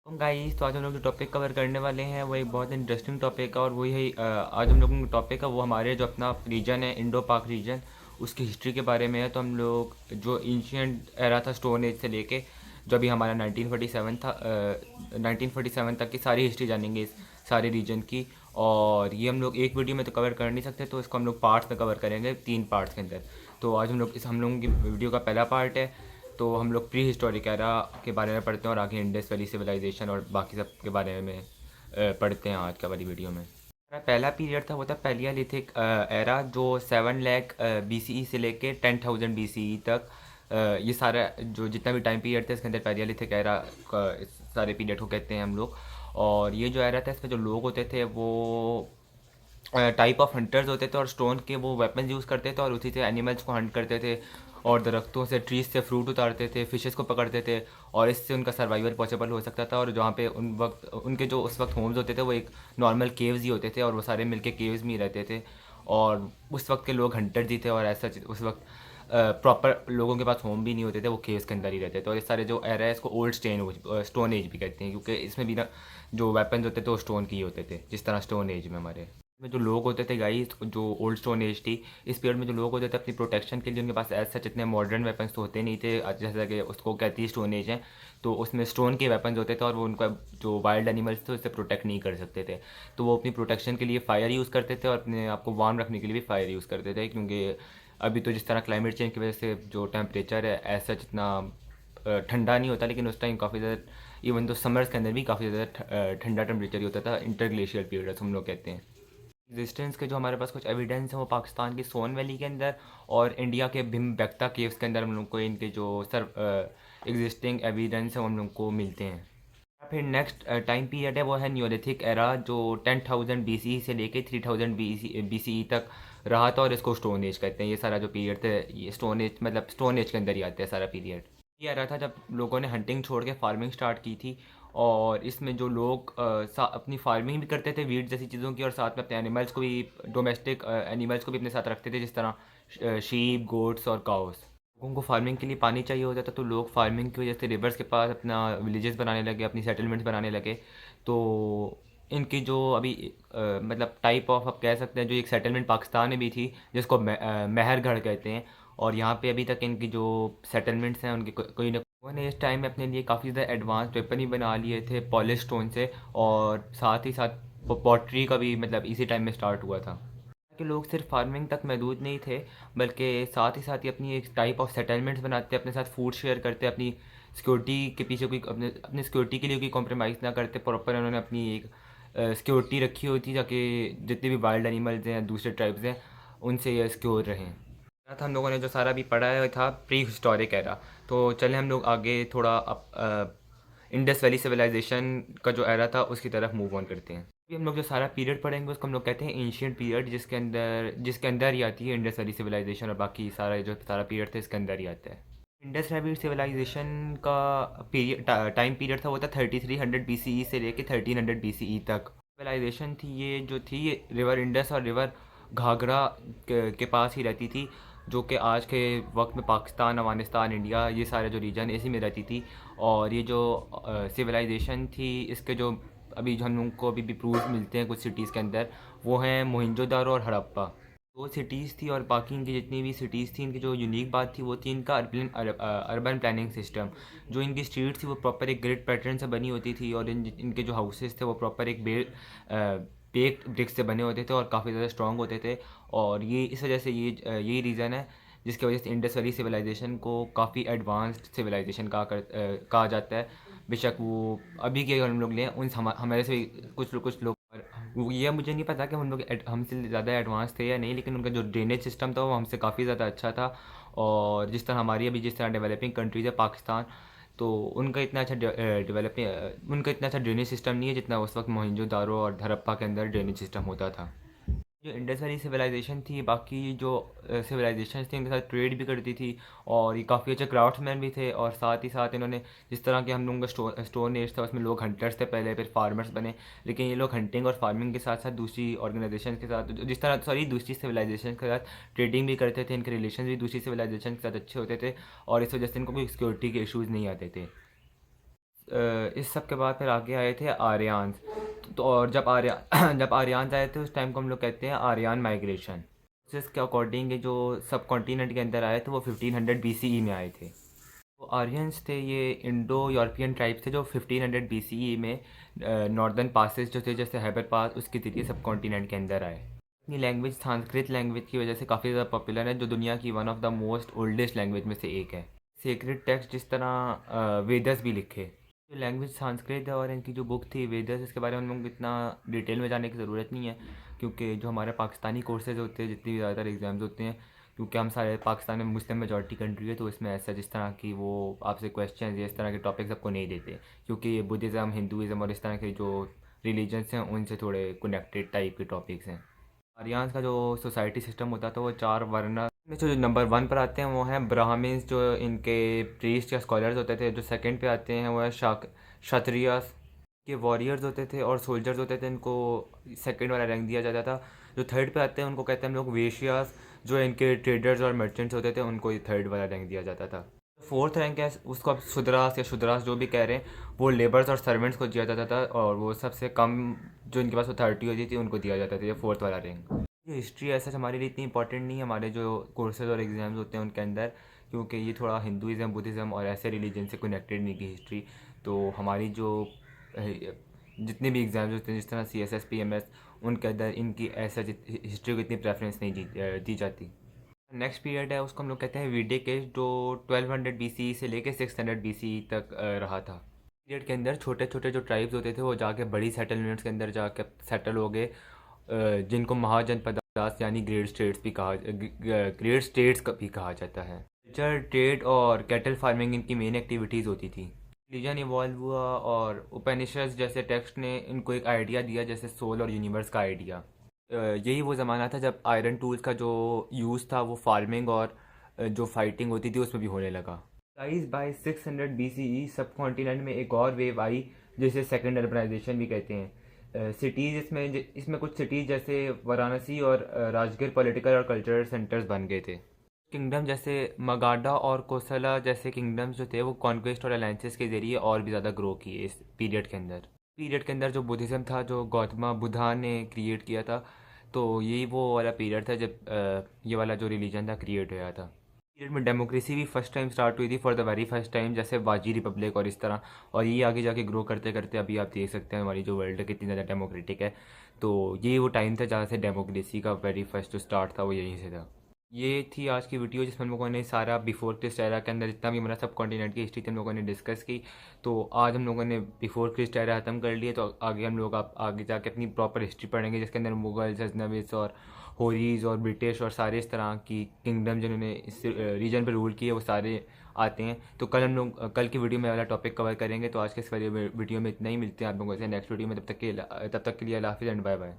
Guys, तो आज हम लोग जो टॉपिक कवर करने वाले हैं वो एक बहुत इंटरेस्टिंग टॉपिक है और वही है आज हम लोग का टॉपिक है वो हमारे जो अपना रीजन है इंडो पाक रीजन उसकी हिस्ट्री के बारे में है। तो हम लोग जो एंशियंट एरा था स्टोन एज से लेके जो अभी हमारा 1947 था 1947 तक की सारी हिस्ट्री जानेंगे इस सारे रीजन की। और ये हम लोग एक वीडियो में तो कवर कर नहीं सकते, तो इसको हम लोग पार्ट्स में कवर करेंगे 3 पार्ट्स के अंदर। तो आज हम लोगों की वीडियो का पहला पार्ट है। तो हम लोग प्री हिस्टोरिक एरा के बारे में पढ़ते हैं और आगे इंडस वैली सिविलाइजेशन और बाकी सब के बारे में पढ़ते हैं आज का वाली वीडियो में। हमारा पहला पीरियड था वो था पैलियोलिथिक एरा जो 7 लाख BCE से लेके 10,000 BCE तक। ये सारा जो जितना भी टाइम पीरियड था इसके अंदर पैलियोलिथिक एरा का इस सारे पीरियड को कहते हैं हम लोग। और ये जो एरा था इसमें जो लोग होते थे वो टाइप ऑफ हंटर्स होते थे और स्टोन के वो वेपन्स यूज़ करते थे और उसी से एनिमल्स को हंट करते थे और दरख्तों से ट्रीज से फ्रूट उतारते थे, फिशेस को पकड़ते थे और इससे उनका सर्वाइवल पॉसिबल हो सकता था। और जहाँ पे उन वक्त उनके जो उस वक्त होम्स होते थे वो एक नॉर्मल केव्स ही होते थे और वो सारे मिलके केव्स में ही रहते थे। और उस वक्त के लोग हंटर ही थे और ऐसा उस वक्त प्रॉपर लोगों के पास होम भी नहीं होते थे, वो केव्स के अंदर ही रहते थे। और ये सारे जो एरा है इसको ओल्ड स्टोन एज भी कहते हैं क्योंकि इसमें भी ना जो वेपन्स होते थे वो स्टोन के ही होते थे, जिस तरह स्टोन एज में हमारे में जो लोग होते थे गाइस, जो ओल्ड स्टोन एज थी इस पीरियड में जो लोग होते थे अपनी प्रोटेक्शन के लिए उनके पास एज सच इतने मॉडर्न वेपन्स तो होते नहीं थे जैसा कि उसको कहती है स्टोन एज है। तो उसमें स्टोन के वेपन्स होते थे और वो उनका जो वाइल्ड एनिमल्स थे उससे प्रोटेक्ट नहीं कर सकते थे। तो वो अपनी प्रोटेक्शन के लिए फायर यूज़ करते थे और अपने आप को वार्म रखने के लिए भी फायर यूज़ करते थे क्योंकि अभी तो जिस तरह क्लाइमेट चेंज की वजह से जो टेम्परेचर है एज सच इतना ठंडा नहीं होता, लेकिन उस टाइम काफ़ी ज़्यादा इवन तो समर्स के अंदर भी काफ़ी ज़्यादा ठंडा टेम्परेचर ही होता था। इंटरग्लेशियल पीरियड हम लोग कहते हैं। एग्जिस्टेंस के जो हमारे पास कुछ एविडेंस है वो पाकिस्तान की सोन वैली के अंदर और इंडिया के भिमबेटका केव्स के अंदर हम लोग को इनके जो सर एग्जिस्टिंग एविडेंस है वो हम लोग को मिलते हैं। फिर नेक्स्ट टाइम पीरियड है वो है न्योलिथिक एरा जो 10,000 BCE से लेके 3,000 BCE तक रहा था और इसको स्टोन एज कहते हैं। ये सारा जो पीरियड था ये स्टोन एज मतलब स्टोन एज के अंदर ही आता है सारा पीरियड। ये एरा था जब लोगों ने हंटिंग छोड़ के फार्मिंग स्टार्ट की थी और इसमें जो लोग अपनी फार्मिंग भी करते थे वीट जैसी चीज़ों की और साथ में अपने एनिमल्स को भी डोमेस्टिक एनिमल्स को भी अपने साथ रखते थे, जिस तरह शीप गोट्स और काउस। लोगों को फार्मिंग के लिए पानी चाहिए होता था तो लोग फार्मिंग की वजह से रिवर्स के पास अपना विलेजेस बनाने लगे, अपनी सेटलमेंट्स बनाने लगे। तो इनकी जो अभी मतलब टाइप ऑफ आप कह सकते हैं जो एक सेटलमेंट पाकिस्तान में भी थी जिसको महरगढ़ कहते हैं। और यहाँ पे अभी तक इनकी जो सेटलमेंट्स हैं उनकी कोई ना उन्होंने इस टाइम में अपने लिए काफ़ी ज़्यादा एडवांस वेपन ही बना लिए थे पॉलिश स्टोन से। और साथ ही साथ पॉटरी का भी मतलब इसी टाइम में स्टार्ट हुआ था कि लोग सिर्फ फार्मिंग तक महदूद नहीं थे बल्कि साथ ही अपनी एक टाइप ऑफ सेटलमेंट्स बनाते, अपने साथ फूड शेयर करते, अपनी सिक्योरिटी के पीछे कोई अपने अपने सिक्योरिटी के लिए कोई कॉम्प्रोमाइज़ ना करते। प्रॉपर उन्होंने अपनी एक सिक्योरिटी रखी हुई थी ताकि जितने भी वाइल्ड एनिमल्स हैं दूसरे ट्राइब्स हैं उनसे ये सिक्योर रहें। था हम लोगों ने जो सारा भी पढ़ा है था प्री हिस्टोरिक एरा। तो चले हम लोग आगे थोड़ा इंडस वैली सिविलाइजेशन का जो एरा था उसकी तरफ मूव ऑन करते हैं। अभी हम लोग जो सारा पीरियड पढ़ेंगे उसको हम लोग कहते हैं एंशियंट पीरियड, जिसके अंदर ही आती है इंडस वैली सिविलाइजेशन और बाकी सारा जो सारा पीरियड था इसके अंदर ही आता है। इंडस वैली सिविलाइजेशन का पीरियड टाइम पीरियड था वो था 3300 BCE से लेके 1300 BCE तक। सिविलाइजेशन थी ये जो थी ये रिवर इंडस और रिवर घाघरा के पास ही रहती थी, जो कि आज के वक्त में पाकिस्तान, अफगानिस्तान, इंडिया ये सारे जो रीजन इसी में रहती थी। और ये जो सिविलाइजेशन थी इसके जो अभी जो हम लोग को अभी भी प्रूफ मिलते हैं कुछ सिटीज़ के अंदर वो हैं मोहनजोदारो और हड़प्पा। दो सिटीज़ थी और बाकी इनकी जितनी भी सिटीज़ थी इनकी जो यूनिक बात थी वो थी इनका अर्बन प्लानिंग सिस्टम। जो इनकी स्ट्रीट थी वो प्रॉपर एक ग्रिड पैटर्न से बनी होती थी और इनके जो हाउसेस थे वो प्रॉपर एक बेक्ड ब्रिक्स से बने होते थे और काफ़ी ज़्यादा स्ट्रॉन्ग होते थे। और ये इस वजह से यही रीज़न है जिसकी वजह से इंडस वैली सिविलाइजेशन को काफ़ी एडवांस्ड सिविलाइजेशन कहा जाता है। बेशक वो अभी के अगर हम लोग लें उन हमारे से कुछ लोग ये मुझे नहीं पता कि हम लोग हमसे ज़्यादा एडवांस थे या नहीं, लेकिन उनका जो ड्रेनेज सिस्टम था वो हमसे काफ़ी ज़्यादा अच्छा था। और जिस तरह हमारी अभी जिस तरह डेवलपिंग कंट्रीज़ है पाकिस्तान, तो उनका इतना अच्छा ड्रेनेज सिस्टम नहीं है जितना उस वक्त मोहनजो दारो और हड़प्पा के अंदर ड्रेनेज सिस्टम होता था। जो इंडस वैली सिविलाइजेशन थी बाकी जो सिविलाइजेशन थी उनके साथ ट्रेड भी करती थी और ये काफ़ी अच्छे क्राफ्ट्समैन भी थे। और साथ ही साथ इन्होंने जिस तरह के हम लोगों का स्टोन एज था उसमें लोग हंटर्स थे पहले, फिर फार्मर्स बने। लेकिन ये लोग हंटिंग और फार्मिंग के साथ साथ दूसरी ऑर्गेनाइजेशन के साथ जिस तरह सॉरी दूसरी सिविलाइजेशन के साथ ट्रेडिंग भी करते थे, इनके रिलेशन भी दूसरी सिविलाइजेशन के साथ अच्छे होते थे और इस वजह से इनको कोई सिक्योरिटी के इशूज़ नहीं आते थे। इस सब के बाद फिर आगे आए थे आर्यंस। तो और जब जब आर्यंस आए थे उस टाइम को हम लोग कहते हैं आर्यन माइग्रेशन। जिसके अकॉर्डिंग जो सब कॉन्टिनेंट के अंदर आए थे वो 1500 BCE में आए थे। तो आर्यंस थे, ये इंडो यूरोपियन ट्राइब्स थे जो 1500 BCE में नॉर्दर्न पासेस जो थे जैसे हैबर पास उसके जरिए सब कॉन्टिनेंट के अंदर आए। अपनी लैंग्वेज संस्कृत लैंग्वेज की वजह से काफ़ी ज़्यादा पॉपुलर है, जो दुनिया की one of the most oldest language में से एक है। सेक्रेड टेक्स्ट जिस तरह वेदस भी लिखे। जो लैंग्वेज संस्कृत है और इनकी जो बुक थी वेदस, इसके बारे में हम लोग इतना डिटेल में जाने की ज़रूरत नहीं है, क्योंकि जो हमारे पाकिस्तानी कोर्सेज होते हैं जितनी भी ज़्यादातर एग्ज़ाम्स होते हैं, क्योंकि हम सारे पाकिस्तान में मुस्लिम मेजॉरिटी कंट्री है, तो इसमें ऐसा जिस तरह की वो आपसे क्वेश्चन या इस तरह के टॉपिक्स आपको नहीं देते, क्योंकि ये बुद्धिज़्म, हिंदुज़म और इस तरह के जो रिलीजन्स हैं उनसे थोड़े कनेक्टेड टाइप के टॉपिक्स हैं। आर्यंस का जो सोसाइटी सिस्टम होता था वो 4 वर्ण में जो नंबर 1 पर आते हैं वो हैं ब्राह्मण्स, जो इनके प्रीस्ट या स्कॉलर्स होते थे। जो सेकंड पे आते हैं वो है क्षत्रियस के वॉरियर्स होते थे, और सोल्जर्स होते थे, इनको सेकंड वाला रैंक दिया जाता था। जो थर्ड पे आते हैं उनको कहते हैं हम लोग वेश्यास, जो इनके ट्रेडर्स और मर्चेंट्स होते थे उनको ये थर्ड वाला रैंक दिया जाता था। फोर्थ रैंक है उसको आप शुद्रास या शुद्रास जो भी कह रहे हैं, वो लेबर्स और सर्वेंट्स को दिया जाता था, और वो सबसे कम जो इनके पास अथॉरिटी होती थी उनको दिया जाता था ये फोर्थ वाला रैंक। ये हिस्ट्री ऐसा हमारे लिए इतनी इंपॉर्टेंट नहीं है हमारे जो कोर्सेज और एग्ज़ाम्स होते हैं उनके अंदर, क्योंकि ये थोड़ा हिंदुज़म, बुद्धिज़्म और ऐसे रिलीजन से कनेक्टेड नहीं की हिस्ट्री। तो हमारी जो जितने भी एग्ज़ाम्स होते हैं जिस तरह CSS PMS, उनके अंदर इनकी ऐसा हिस्ट्री को इतनी प्रेफरेंस नहीं दी जाती। नेक्स्ट पीरियड है उसको हम लोग कहते हैं वैदिक एज, जो 1200 BCE से लेके 600 BCE तक रहा था। पीरियड के अंदर छोटे छोटे जो ट्राइब्स होते थे वो जाके बड़ी सेटलमेंट्स के अंदर जाके सेटल हो गए, जिनको महाजनपदास यानी ग्रेट स्टेट्स भी कहा जाता है। कल्चर, ट्रेड और कैटल फार्मिंग इनकी मेन एक्टिविटीज़ होती थी। रिलीजन इवॉल्व हुआ और उपनिषद जैसे टेक्स्ट ने इनको एक आइडिया दिया, जैसे सोल और यूनिवर्स का आइडिया। यही वो ज़माना था जब आयरन टूल्स का जो यूज़ था वो फार्मिंग और जो फाइटिंग होती थी उसमें भी होने लगा। गाइस बाय 600 BCE सब कॉन्टिनेंट में एक और वेव आई जिसे सेकंड अर्बनाइजेशन भी कहते हैं। सिटीज़ इसमें कुछ सिटीज़ जैसे वाराणसी और राजगीर पॉलिटिकल और कल्चरल सेंटर्स बन गए थे। किंगडम जैसे मगाधा और कोसला जैसे किंगडम्स जो थे वो कॉन्क्वेस्ट और अलायंसेस के ज़रिए और भी ज़्यादा ग्रो किए इस पीरियड के अंदर जो बुद्धिज़्म था जो गौतम बुद्धा ने क्रिएट किया था, तो यही वो वाला पीरियड था जब ये वाला जो रिलीजन था क्रिएट हुआ था। पीरियड में डेमोक्रेसी भी फर्स्ट टाइम स्टार्ट हुई थी, for the very first time, जैसे बाजी रिपब्लिक और इस तरह, और ये आगे जाके ग्रो करते करते अभी आप देख सकते हैं हमारी जो वर्ल्ड कितनी ज़्यादा डेमोक्रेटिक है। तो ये वो टाइम था जहाँ से डेमोक्रेसी का वेरी फर्स्ट जो स्टार्ट था वो यहीं से था। ये थी आज की वीडियो जिसमें हम लोगों ने सारा बिफोर क्रिस्ट एरा के अंदर जितना भी हमारा सब कॉन्टिनेंट की हिस्ट्री थी हम लोगों ने डिस्कस की। तो आज हम लोगों ने बिफोर क्रिस्ट एरा ख़त्म कर लिए, तो आगे हम लोग आप आगे जाके अपनी प्रॉपर हिस्ट्री पढ़ेंगे जिसके अंदर मुगल्स, अजनबिस और होरीज और ब्रिटिश और सारे इस तरह की किंगडम जिन्होंने इस रीजन पर रूल किए वो सारे आते हैं। तो कल हम लोग कल की वीडियो में वाला टॉपिक कवर करेंगे। तो आज के इस वीडियो में इतना ही, मिलते हैं आप लोगों से नेक्स्ट वीडियो में। तब तक के लिए अल्लाह हाफिज़ एंड बाय बाय।